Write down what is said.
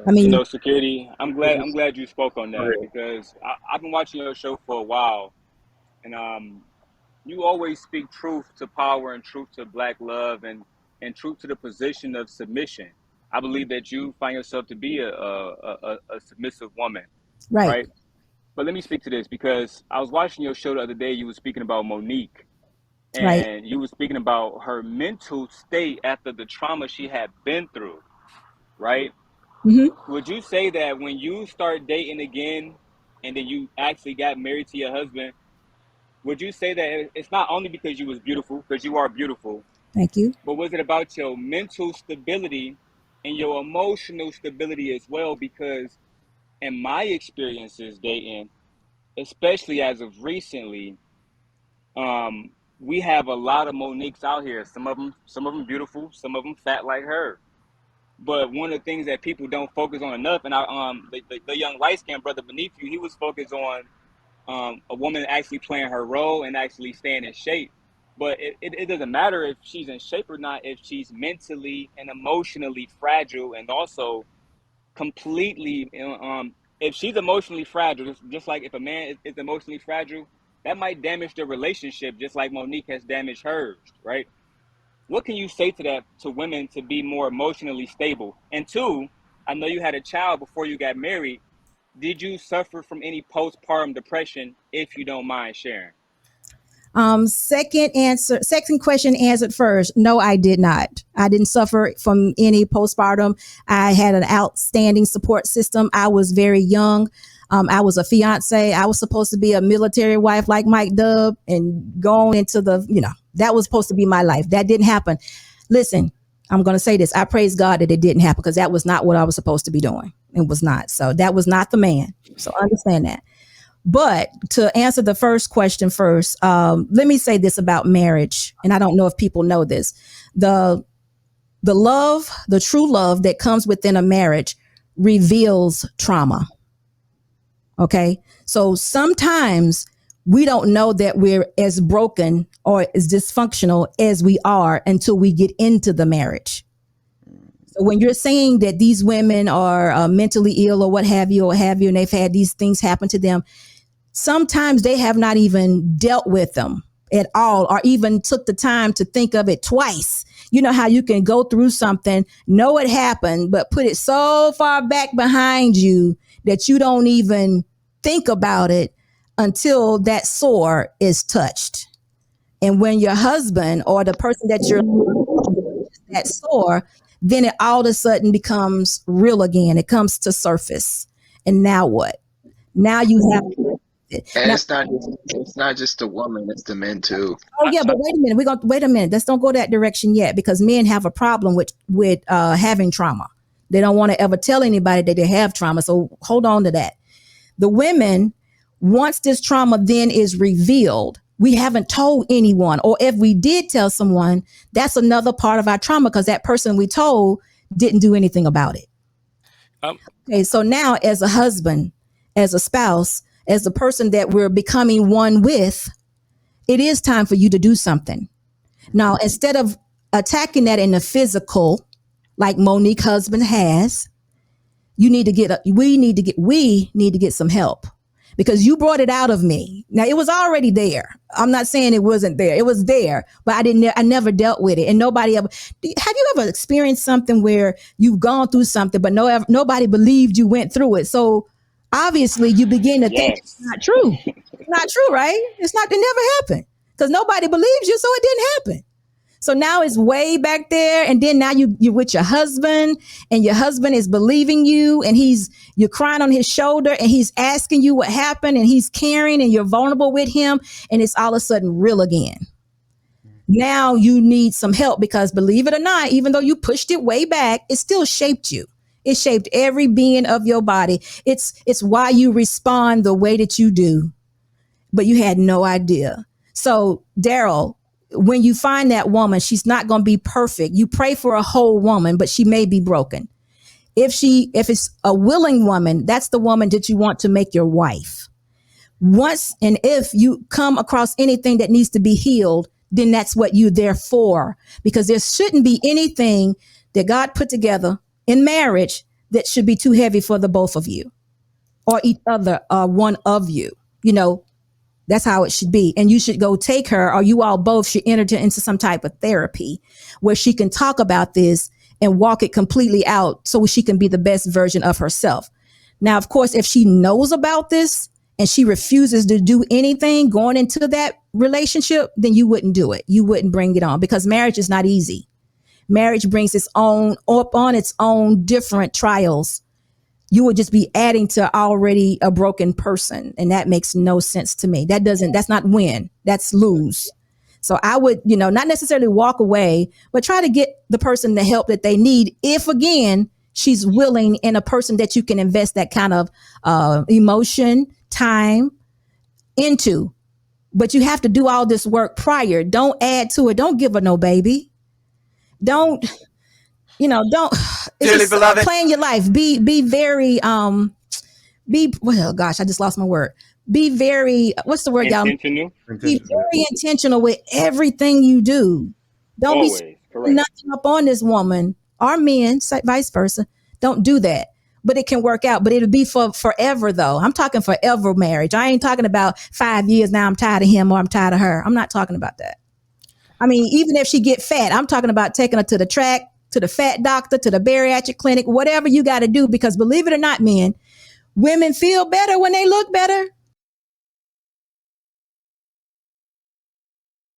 I mean, Security. I'm glad you spoke on that Right. because I've been watching your show for a while, and you always speak truth to power and truth to black love and truth to the position of submission. I believe that you find yourself to be a submissive woman, right, right? But let me speak to this because I was watching your show the other day. You were speaking about Monique, right. and you were speaking about her mental state after the trauma she had been through, right? Hmm. Would you say that when you start dating again and then you actually got married to your husband, would you say that it's not only because you was beautiful, because you are beautiful, Thank you. but was it about your mental stability and your emotional stability as well? Because in my experiences dating, especially as of recently, we have a lot of Moniques out here. Some of them beautiful, some of them fat like her. But one of the things that people don't focus on enough, and the young light skinned brother beneath you, he was focused on a woman actually playing her role and actually staying in shape. But it doesn't matter if she's in shape or not if she's mentally and emotionally fragile, and also completely if she's emotionally fragile, just like if a man is emotionally fragile, that might damage the relationship just like Monique has damaged hers, right? What can you say to that, to women, to be more emotionally stable? And two, I know you had a child before you got married. Did you suffer from any postpartum depression, if you don't mind sharing? Second question answered first. No, I did not. I didn't suffer from any postpartum. I had an outstanding support system. I was very young. I was a fiance. I was supposed to be a military wife like Mike Dub and going into that was supposed to be my life. That didn't happen. Listen, I'm going to say this. I praise God that it didn't happen because that was not what I was supposed to be doing. It was not. So that was not the man. So understand that. But to answer the first question first, let me say this about marriage, and I don't know if people know this: the the true love that comes within a marriage reveals trauma. Okay, so sometimes we don't know that we're as broken or as dysfunctional as we are until we get into the marriage. So when you're saying that these women are mentally ill or have you, and they've had these things happen to them, sometimes they have not even dealt with them at all or even took the time to think of it twice. You know how you can go through something, know it happened, but put it so far back behind you that you don't even think about it until that sore is touched. And when your husband or the person that you're that sore, then it all of a sudden becomes real again. It comes to surface. And now what? Now you have And now. it's not just the woman, it's the men too. Oh I, yeah, I, but wait a minute. We're gonna wait a minute. Let's don't go that direction yet because men have a problem with having trauma. They don't want to ever tell anybody that they have trauma. So hold on to that. The women, once this trauma then is revealed, we haven't told anyone, or if we did tell someone, that's another part of our trauma because that person we told didn't do anything about it. Um, Okay, so now as a husband, as a spouse, as the person that we're becoming one with, it is time for you to do something. Now, instead of attacking that in the physical, like Monique husband has, we need to get some help because you brought it out of me. Now it was already there. I'm not saying it wasn't there. It was there, but I never dealt with it. And nobody ever, have you ever experienced something where you've gone through something, but nobody believed you went through it. So obviously you begin to think it's yes. not true. It's not true, right? It never happened because nobody believes you. So it didn't happen. So now it's way back there, and then now you're with your husband, and your husband is believing you, and you're crying on his shoulder, and he's asking you what happened, and he's caring, and you're vulnerable with him, and it's all of a sudden real again. Now you need some help because believe it or not, even though you pushed it way back, it still shaped you. It shaped every being of your body. It's why you respond the way that you do, but you had no idea. So, Daryl, when you find that woman, she's not going to be perfect. You pray for a whole woman, but she may be broken. If it's a willing woman, that's the woman that you want to make your wife. Once and if you come across anything that needs to be healed, then that's what you're there for. Because there shouldn't be anything that God put together in marriage that should be too heavy for the both of you or each other, one of you. You know, that's how it should be. And you should go take her, or you all both should enter into some type of therapy where she can talk about this and walk it completely out so she can be the best version of herself. Now, of course, if she knows about this and she refuses to do anything going into that relationship, then you wouldn't do it. You wouldn't bring it on, because marriage is not easy. Marriage brings its own, up on its own different trials. You would just be adding to already a broken person. And that makes no sense to me. That's not win, that's lose. So I would, not necessarily walk away, but try to get the person the help that they need. If again, she's willing, and a person that you can invest that kind of emotion, time into. But you have to do all this work prior. Don't add to it. Don't give her no baby. Don't. Dearly beloved, plan your life. Be very well, gosh, I just lost my word. Be very, what's the word, y'all? Intentional. Be very intentional with everything you do. Don't Always, be correct. nothing up on this woman or men, vice versa. Don't do that. But it can work out. But it'll be for forever, though. I'm talking forever marriage. I ain't talking about 5 years now. I'm tired of him or I'm tired of her. I'm not talking about that. I mean, even if she get fat, I'm talking about taking her to the track, to the fat doctor, to the bariatric clinic, whatever you got to do. Because believe it or not, men, women feel better when they look better.